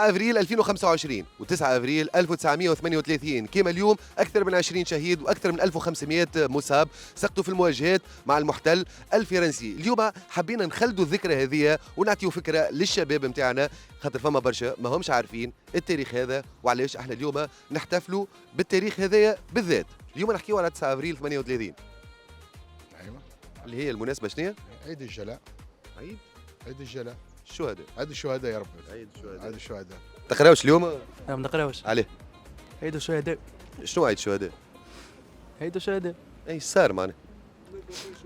9 افريل 2025 و9 افريل 1938 كما اليوم اكثر من 20 شهيد واكثر من 1500 مصاب سقطوا في المواجهات مع المحتل الفرنسي. اليوم حبينا نخلدوا الذكرى هذه ونعطيو فكره للشباب نتاعنا، خاطر فما برشا ما همش عارفين التاريخ هذا وعلاش احنا اليوم نحتفلوا بالتاريخ هذايا بالذات. اليوم نحكيو على 9 افريل 38 ايوه اللي هي المناسبه شنو؟ عيد الجلاء. عيد الجلاء، الشهداء. عيد الشهداء يا رب. عيد الشهداء. عيد الشهداء. تقراوش اليوم؟ لا ما نقراوش. عليه؟ عيد الشهداء. شنو عيد الشهداء؟ عيد الشهداء. اي صار معناها؟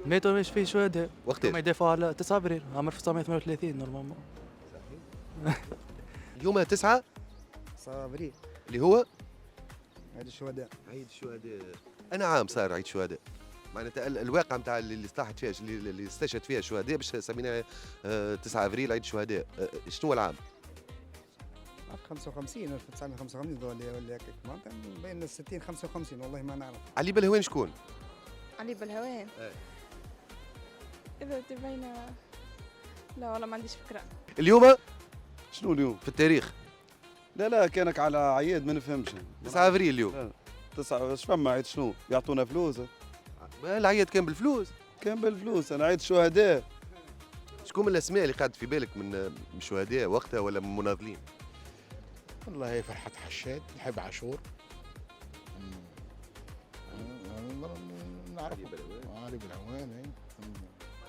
ماتوا مش فيه شهداء. وقتاش؟ هما يدافعوا على 9 ابريل عام 1938 نورمالمون. اليوم 9 افريل اللي هو عيد الشهداء. عيد الشهداء. انا عام صار عيد الشهداء، معناتها الواقع نتاع اللي صلحت فيها اللي استشهد فيها الشهداء باش سميناها 9 افريل عيد الشهداء. شنو هو العام؟ 55 1955 ولا هكاك معناتها بين 60 55 والله ما نعرف. علي بالهوين شكون؟ علي بالهوان. إذا تبين لا والله ما عنديش فكرة. اليوم شنو اليوم؟ في التاريخ لا كانك على عياد ما نفهمش. 9 افريل اليوم. 9 اش فما عيد شنو؟ يعطونا فلوس؟ العيد كان بالفلوس. كان بالفلوس، انا عيد الشهداء. شكون من الاسماء اللي قاعد في بالك من الشهداء وقتها ولا من المناضلين؟ والله فرحة حشاد، نحب عاشور. نعرف علي بالهوان. اي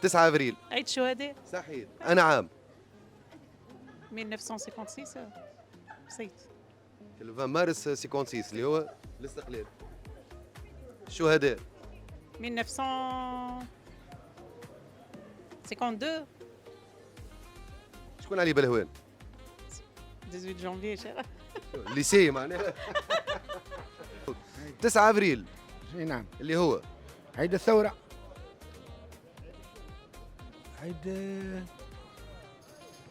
9 افريل عيد الشهداء صحيح. انا عام 1956 نسيت. 20 مارس 56 اللي هو الاستقلال. الشهداء 1952 شكون علي بالهوان؟ 18 جانفي. الليسي معناها. 9 افريل اي نعم. اللي هو عيد الثورة.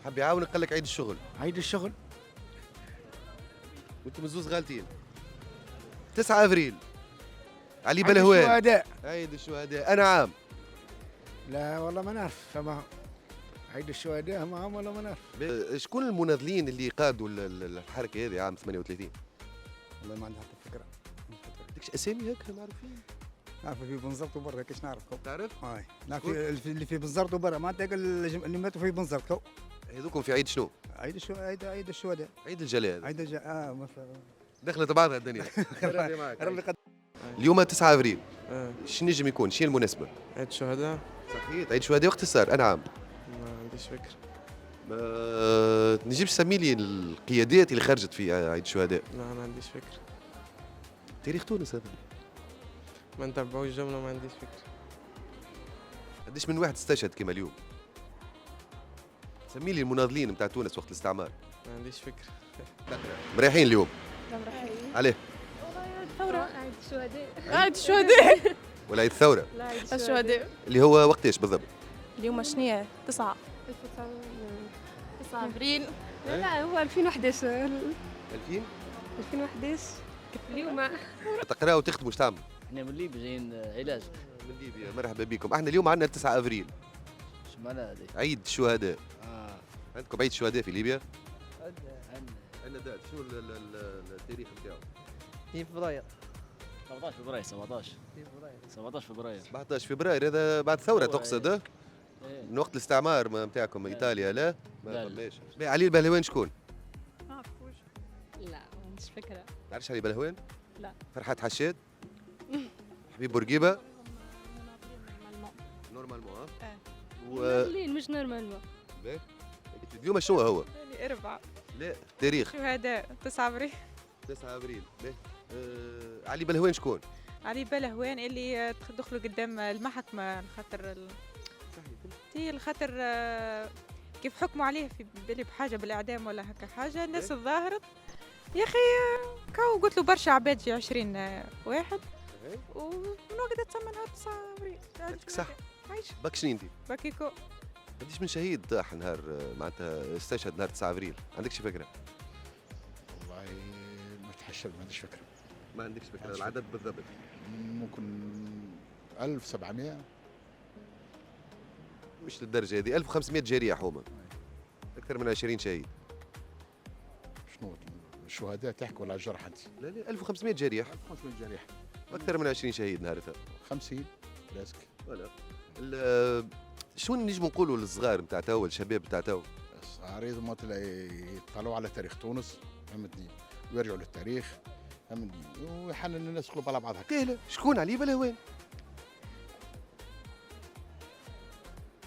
حب يعاونك قال لك عيد الشغل عيد الشغل. وانتم الزوز غالطين. 9 افريل علي عيد بالهوان الشهداء. عيد الشهداء. انا عام لا والله ما نعرف. فما عيد الشهداء معهم ولا ما نعرف. شكون المناضلين اللي قادوا الحركه هذه عام 38؟ والله ما عندي حتى فكرة. عندكش اسامي هكا معروفين؟ نعرف في بنزرت وبرا كيش نعرفكم. تعرف؟ هاي نعرف اللي في بنزرت وبرا معناتها اللي ماتوا في بنزرت. هذوكم في عيد شنو؟ عيد الشهداء. عيد الجلاء. عيد مثلا دخلت بعضها الدنيا. ربي قد. اليوم 9 افريل شنو نجم يكون؟ شنو المناسبه؟ عيد الشهداء. صحيح عيد الشهداء. وقت صار؟ انا عام ما عنديش فكرة. ما تنجمش تسمي لي القيادات اللي خرجت في عيد الشهداء؟ لا ما عنديش فكرة. تاريخ تونس هذا. ما نتبعوش جملة ما عنديش فكرة. قديش من واحد استشهد كما اليوم؟ سمي لي المناضلين نتاع تونس وقت الاستعمار. ما عنديش فكرة. مريحين اليوم؟ عليه؟ الثورة. عيد الشهداء. عيد الشهداء. ولا عيد الثوره؟ لا عيد الشهداء. اللي هو وقتاش بالضبط؟ اليوم شنية 9 9 افريل. لا هو 2011. 2000 2011 اليوم. تقرا وتخدموا ايش تعملوا؟ احنا من ليبيا جايين علاج. من ليبيا. مرحبا بكم. احنا اليوم عندنا 9 افريل شو معناها هذه؟ عيد الشهداء. عندكم عيد الشهداء في ليبيا؟ عندنا دات شنو التاريخ نتاعو؟ في فبراير 17 فبراير 17 فبراير 17 فبراير. هذا بعد ثورة تقصد؟ إيه. من وقت الاستعمار نتاعكم ايطاليا لا؟ ما لا. فماش. علي البلهوان شكون؟ ما عرفوش. لا ما عنديش فكرة. تعرفش علي البلهوان؟ لا. فرحات حشاد؟ حبيب بورقيبة؟ نورمالمون نورمالين مش نورمالمون. اليوم شنو هو؟ أربعة. لا تاريخ شهداء 9 افريل. 9 افريل. علي بلهوان شكون؟ علي بالهوان اللي دخلوا قدام المحكمة خاطر الخاطر كيف حكموا عليه في بالي بحاجة بالإعدام ولا هكا حاجة. الناس تظاهرت يا أخي كاو قلت له برشا عباد جي 20 واحد ومن وقتها تسمى نهار 9 افريل. عندك صح. عايش باك شنو انت؟ باكيكو. قديش من شهيد طاح نهار معناتها استشهد نهار 9 افريل؟ عندكش فكرة؟ والله متحشد ما عنديش فكرة. ما عندكش فكرة العدد بالضبط؟ ممكن 1700. مش للدرجة هذه. 1500 جريح هما. أكثر من 20 شهيد. الشهداء تحكوا ولا الجرحى انت؟ لا لا 1500 جريح 500 جريح. واكثر من 20 شهيد نهارتها. 50 لازك. فوالا شنو نجم نقولوا للصغار نتاع تو الشباب نتاع تو؟ الصغار لازم يطلعوا على تاريخ تونس، فهمتني، ويرجعوا للتاريخ، فهمتني، ويحنن الناس قلوب على بعضها. كاهله شكون علي بلهوان؟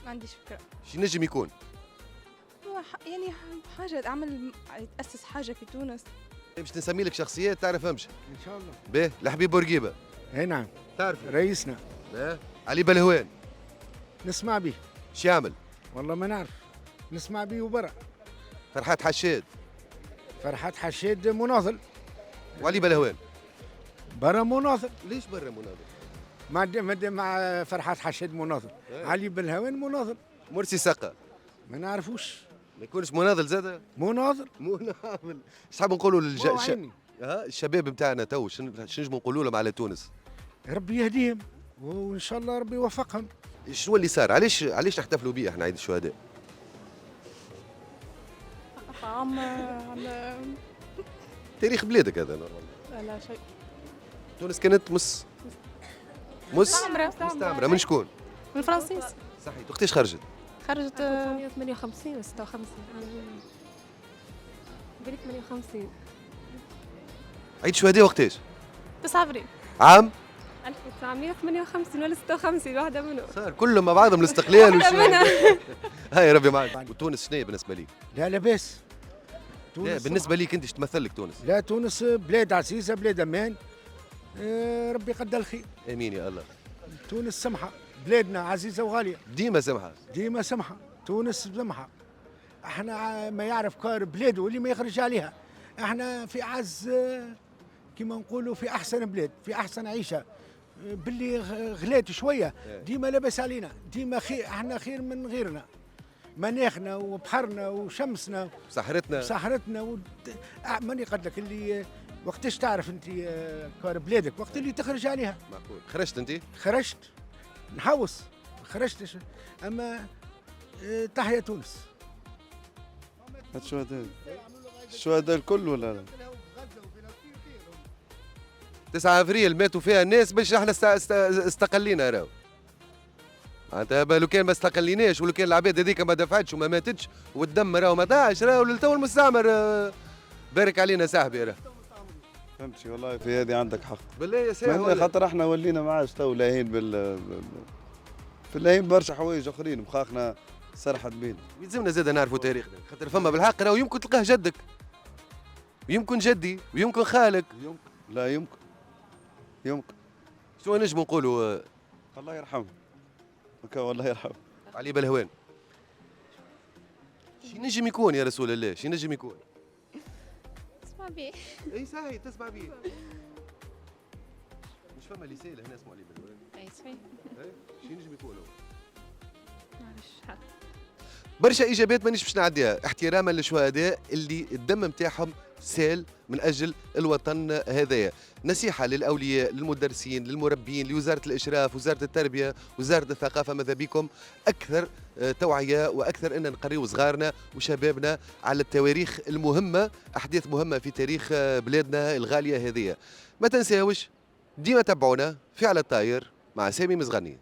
ما عنديش فكرة. شي نجم يكون؟ هو يعني حاجة عمل تأسس حاجة في تونس. باش نسمي لك شخصيات تعرفهمش. ان شاء الله. باهي الحبيب بورقيبه اي نعم. تعرف رئيسنا. علي بلهوان نسمع به. شو يعمل؟ والله ما نعرف. نسمع به وبرا. فرحات حشاد فرحات حشاد مناضل. وعلي بلهوان برا مناضل. ليش برا مناضل؟ مع فرحات حشاد مناضل. علي بالهوان مناضل. مرسي سقا ما نعرفوش. ما يكونش مناضل زاد؟ مناضل. مناضل. شحال نقولوا عيني. الشباب نتاعنا تو شنو نجموا نقولوا لهم على تونس؟ ربي يهديهم وان شاء الله ربي يوفقهم. شنو اللي صار؟ علاش نحتفلوا به احنا عيد الشهداء؟ عم تاريخ بلادك هذا نورمال. لا شيء. تونس كانت مستعمرة من شكون؟ من الفرنسيس. صحيح وقتاش خرجت؟ خرجت 1958 و 56 قلت 58 عيد الشهداء وقتاش؟ 9 افريل. عام 1958 ولا 56 واحدة منهم. صار كلهم مع بعضهم الاستقلال واحدة منها. هاي ربي معك. وتونس شنو بالنسبة ليك؟ لا لاباس. لا بالنسبة ليك انت تمثل لك تونس؟ لا تونس بلاد عزيزة بلاد امان. ربي قدر الخير. امين يا الله. تونس سمحة، بلادنا عزيزة وغالية. ديما سمحة. ديما سمحة، تونس سمحة. احنا ما يعرف كار بلاده واللي ما يخرج عليها. احنا في اعز كما نقولوا في احسن بلاد، في احسن عيشة. باللي غلات شوية ديما لاباس علينا، ديما خير، احنا خير من غيرنا. مناخنا وبحرنا وشمسنا صحرتنا ماني قد لك اللي وقتاش تعرف انت كار بلادك وقت اللي تخرج عليها. معقول. خرجت انت؟ خرجت نحوس خرجتش اما تحيا تونس. الشهداء الكل ولا لا؟ 9 افريل ماتوا فيها الناس باش احنا استقلينا راهو. معناتها لو كان ما استقليناش ولو كان العباد هذيك ما دفعتش وما ماتتش والدم راهو ما ضاعش راهو للتو المستعمر بارك علينا صاحبي راه. فهمتي والله في هذه عندك حق. بالله يا ساهل خاطر احنا ولينا ما عادش تو لاهين في اللاهين برشا حوايج اخرين مخاخنا سرحت بينا. يلزمنا زاد نعرفوا تاريخنا خاطر فما بالحق راهو يمكن تلقاه جدك ويمكن جدي ويمكن خالك. لا يمكن شنو نجم نقولوا؟ الله يرحمه. والله يرحمه. علي بلهوان شي نجم يكون يا رسول الله؟ شي نجم يكون؟ تسمع بيه. اي صحيح تسمع بيه. مش فما اللي سائل هنا اسمه علي بلهوان. اي صحيح. شي نجم يكون هو؟ معلش برشا اجابات مانيش باش نعديها احتراما للشهداء اللي الدم نتاعهم سال من اجل الوطن هذايا. نصيحه للاولياء للمدرسين للمربين لوزاره الاشراف وزاره التربيه وزاره الثقافه ماذا بكم اكثر توعيه واكثر ان نقريو صغارنا وشبابنا على التواريخ المهمه احداث مهمه في تاريخ بلادنا الغاليه هذه. ما تنساوش ديما تابعونا في على الطاير مع سامي مزغني.